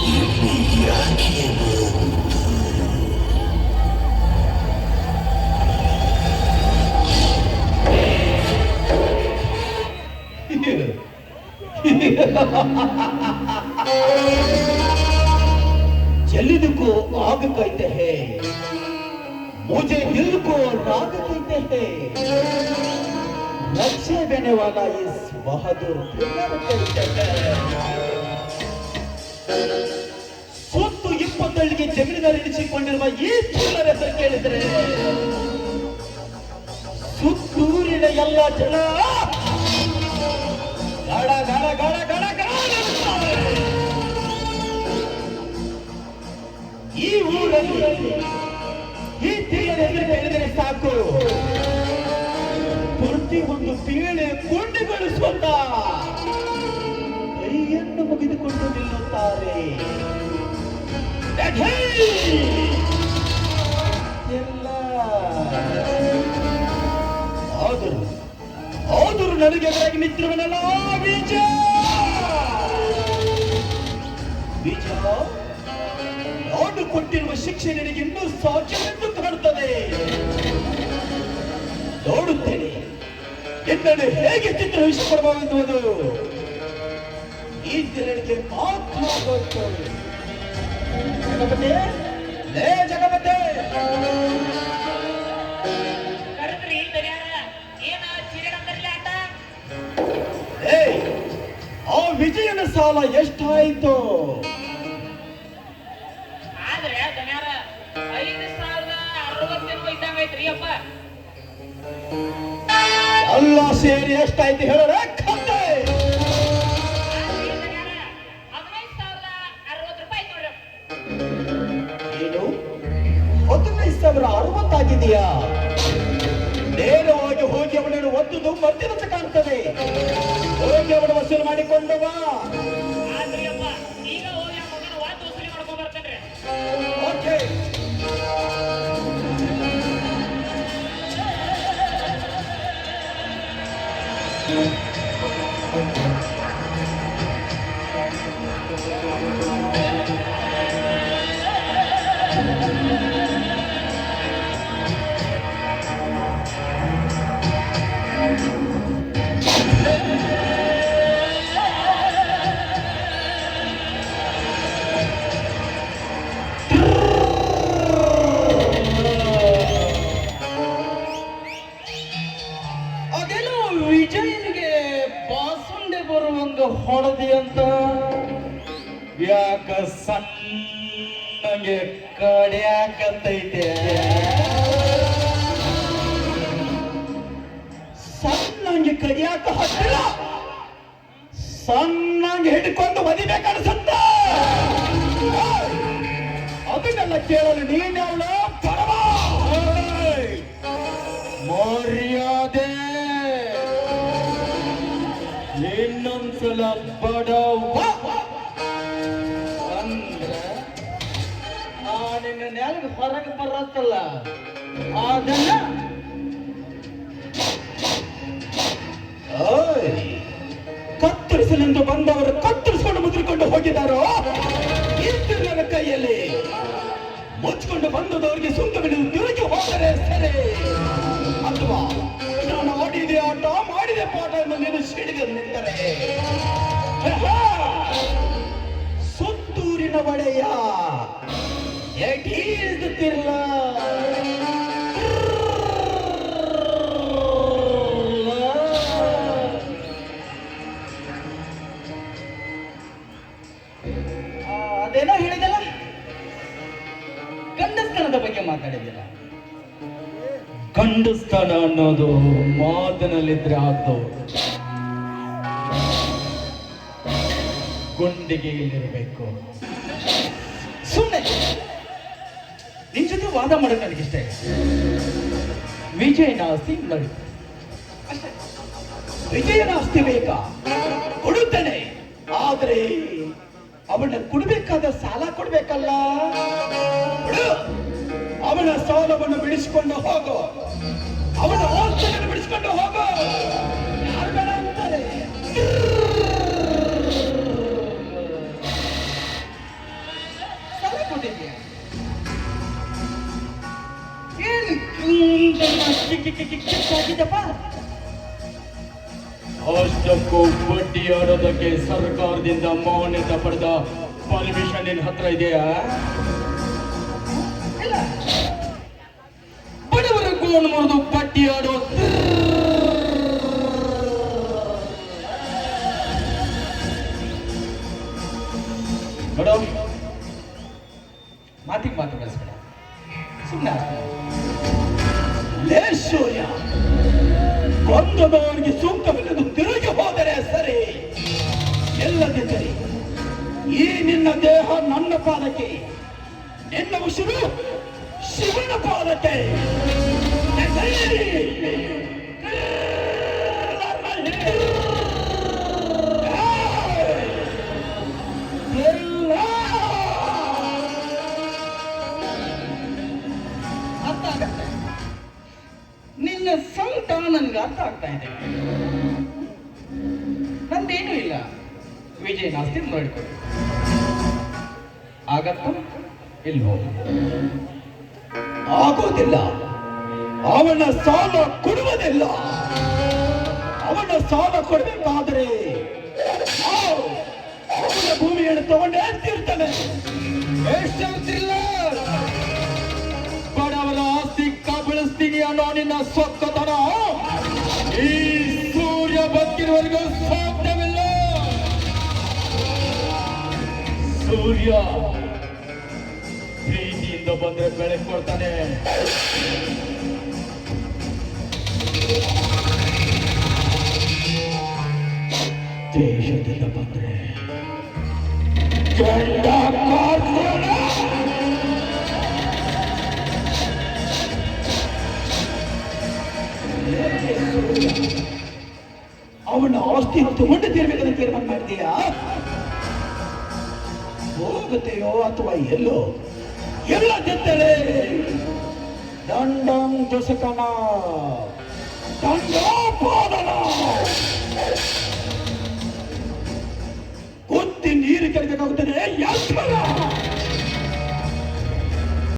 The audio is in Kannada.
ಇಲ್ಲಿ ಯಾಕೆ जल्द को आग कहते हैं, मुझे दिल को राग कहते हैं, रक्षे देने वाला इस बहादुर कहते हैं। ಸುತ್ತು 20 ಜಮೀನುದಾರ ಎನಿಸಿಕೊಂಡಿರುವ ಈ ಥ್ರಿಲ್ಲರ್ ಹೆಸರು ಕೇಳಿದರೆ ಸುತ್ತೂರಿನ ಎಲ್ಲ ಜನ ಗಾಡ ಗಾಡ ಗಾಡ ಗಾಡ ಗಾಡ ಈ ಊರಲ್ಲಿ ಈ ಥ್ರಿಲ್ಲರ್ ಹೆಸರು ಕೇಳಿದರೆ ಸಾಕು, ಪ್ರತಿ ಒಂದು ಪೀಳೆ ಕೊಂಡಿಗೊಳಿಸುವಂತ ಕೈಯನ್ನು ಮುಗಿದುಕೊಂಡು ನಿಲ್ಲುತ್ತಾರೆ. ಆದರೂ ನನಗೆ ಎದುರಾಗಿ ನಿಂತಿರುವನಲ್ಲ ವಿಜಯ. ನಾನು ಕೊಟ್ಟಿರುವ ಶಿಕ್ಷೆ ನಿನಗೆ ಇನ್ನೂ ಸಾಧ್ಯವೆಂದು ಕಾಣುತ್ತದೆ. ನೋಡುತ್ತೇನೆ ಎನ್ನನ್ನು ಹೇಗೆ ಚಿತ್ರ ಇಷ್ಟಪಡಬಹುದೆಂದು. ಈ ಜನರಿಗೆ ಮಾತ್ರ ಗೊತ್ತು. ಜಗಪತಿ, ಲೇ ಜಗಪತಿ, ಆ ವಿಜಯನ ಸಾಲ ಎಷ್ಟಾಯಿತು? ಆದ್ರೆ ದನ್ಯಾರ 5,060 ಇದ್ದಂಗೈತ್ರಿ ಅಪ್ಪ. ಎಲ್ಲ ಸೇರಿ ಎಷ್ಟಾಯ್ತು ಹೇಳೋರ? 15,060 ರೂಪಾಯಿ ನೋಡ್ರಿ. ಏನು 15,060 ಆಗಿದೆಯಾ? ನೇರವಾಗಿ ಹೋಗಿ ಅವನನ್ನು ಒತ್ತುದು ಮರ್ತಿರಂತ ಕಾಣ್ತದೆ. ಹೋಗಿ ಅವನ ವಸೂಲು ಮಾಡಿಕೊಂಡು ಬಾ. ಆದ್ರಿ ಅಪ್ಪ, ಈಗ ಹೋಗಿ ಆ ಮಗನ ವಾತ್ ವಸೂಲಿ ಮಾಡ್ಕೊಂಡ್ ಬರ್ತೇನ್ರಿ. ಓಕೆ. ವಿಜಯನಿಗೆ ಬಾಸುಂಡೆ ಬರುವಂಗ ಹೊಡೆದಿ ಅಂತ ಯಾಕ ಸಣ್ಣಗೆ ಕಡಿಯಾಕತ್ತೈತೆ. ಸಣ್ಣಂಗೆ ಕಡಿಯಾಕ ಹತ್ತಿಲ್ಲ, ಸಣ್ಣಂಗೆ ಹಿಡ್ಕೊಂಡು ಒದಿಬೇಕನ್ಸುತ್ತ. ಅದನ್ನೆಲ್ಲ ಕೇಳಲು ನೀನವಳ ಪರಮ ಮರ್ಯಾದೆ. ಇನ್ನೊಂದ್ಸಲ ಬಡವ ಅಂದ್ರೆ ನಿನ್ನ ನೆಲಗ ಹೊರಗೆ ಬರತ್ತಲ್ಲ, ಅದನ್ನ ಕತ್ತರಿಸಲೆಂದು ಬಂದವರು ಕತ್ತರಿಸಿಕೊಂಡು ಮುದ್ರಿಕೊಂಡು ಹೋಗಿದ್ದಾರೋ ಇಷ್ಟು ನನ್ನ ಕೈಯಲ್ಲಿ ಮುಚ್ಚಿಕೊಂಡು ಬಂದದವರಿಗೆ ಸುಂಕ ಬಿಡಲು ತಿರುಗಿ ಹೋದರೆ ಸರಿ, ಅಥವಾ ನಾನು ಆಡಿದೆ ಆಟ ಮಾಡಿದೆ ಪಾಠ ಎಂದು ನೀನು ಸಿಡಿದು ನಿಂತರೆ ಸುತ್ತೂರಿನ ಒಡೆಯ ಎಟೀಸುತ್ತಿಲ್ಲ. ಅದೇನೋ ಹೇಳಿದಲ್ಲ, ಗಂಡಸ್ತನದ ಬಗ್ಗೆ ಮಾತಾಡಿದಿಲ್ಲ. ಗಂಡಸ್ತನ ಅನ್ನೋದು ಮಾತಿನಲ್ಲಿದ್ರೆ ಆಗ್ದು, ಗುಂಡಿಗೆ ಇಲ್ಲಿರಬೇಕು. ಸುಮ್ಮನೆ ನಿನ್ ಜೊತೆ ವಾದ ಮಾಡೋಕೆ ನನಗಿಷ್ಟ ಇಲ್ಲ. ವಿಜಯನ ಆಸ್ತಿ ನಡಿ ಅಷ್ಟೇ. ವಿಜಯನ ಆಸ್ತಿ ಬೇಕಾ? ಕೊಡುತ್ತೇನೆ, ಆದ್ರೆ ಅವನ ಕೊಡ್ಬೇಕಾದ ಸಾಲ ಕೊಡ್ಬೇಕಲ್ಲ. ಅವನ ಸಾಲವನ್ನು ಬಿಡಿಸಿಕೊಂಡು ಹೋಗೋ, ಅವನ ಆಸ್ತಿಯನ್ನು ಬಿಡಿಸಿಕೊಂಡು ಹೋಗೋ. ಯಾರು ಬೇಡ ಅಂತಾರೆ? ಕಿಕ್ಕಾಗಿದ್ದಪ್ಪ. ಅಷ್ಟಕ್ಕೂ ಬಡ್ಡಿ ಆಡೋದಕ್ಕೆ ಸರ್ಕಾರದಿಂದ ಮಾನ್ಯತೆ ಪಡೆದ ಪರ್ಮಿಷನ್ ನಿನ್ನ ಹತ್ರ ಇದೆಯಾ? ಇಲ್ಲ. ಬಡವರ ಗೋಣ್ ಮುರಿದು ಬಡ್ಡಿ ಆಡೋ ಮೇಡಮ್, ಮಾತಿಗೆ ಮಾತು ಬೆಳೆಸ್ಬೇಡ, ಸುಮ್ಮನೆ ಲೇಶೂರ್ಯ ಕೊಂದದವರಿಗೆ ಸೂಕ್ತವಿಲ್ಲದು ತಿರುಗಿ ಹೋದರೆ ಸರಿ, ಎಲ್ಲದಿದ್ದರೆ ಈ ನಿನ್ನ ದೇಹ ನನ್ನ ಪಾದಕ್ಕೆ, ನಿನ್ನ ಉಸಿರು ಶಿವನ ಪಾದಕ್ಕೆ. ಅರ್ಥ ಆಗತ್ತೆ, ನಿನ್ನ ಸಂಕಟ ನನಗೆ ಅರ್ಥ ಆಗ್ತಾ ಇದೆ. ನಂದೇನೂ ಇಲ್ಲ, ವಿಜಯ್ ನಾಸ್ತಿ ನೋಡಿಕೊಡು. ಆಗತ್ತ ಇಲ್ವೋ? ಆಗೋದಿಲ್ಲ. ಅವನ ಸಾಲ ಕೊಡುವುದಿಲ್ಲ. ಅವನ ಸಾಲ ಕೊಡಬೇಕಾದ್ರೆ ಅವನ ಭೂಮಿಯನ್ನು ತಗೊಂಡು ಹೇಳ್ತಿರ್ತಾನೆ. ಎಷ್ಟಿಲ್ಲ ಬಡವರ ಆಸ್ತಿ ಕಬಳಿಸ್ತೀನಿ ಅನ್ನೋ ನಿನ್ನ ಸೊಕ್ಕತನ ಈ ಸೂರ್ಯ ಬದುಕಿರುವವರೆಗೂ ಸಾಧ್ಯವಿಲ್ಲ. ಸೂರ್ಯ ಪ್ರೀತಿಯಿಂದ ಬಂದ್ರೆ ಬೆಳಕು ಕೊಡ್ತಾನೆ. ದೇಶದಿಂದ ಬಂದ್ರೆ ಕೆಂಡ ಕಾರ್ತಾನೆ. ಅವನ ಆಸ್ತಿ ತಗೊಂಡು ತೀರ್ಬೇಕಂತ ತೀರ್ಮಾನ ಮಾಡಿದೀಯಾ? ಹೋಗುತ್ತೆಯೋ ಅಥವಾ ಎಲ್ಲೋ? ಎಲ್ಲ ಗೆದ್ದರೆ ದಂಡಂ ಜೊಸಕನ ದಂಡೋಪಾದನ. ಕುತ್ತಿ ನೀರು ಕೆಳಬೇಕಾಗುತ್ತದೆ.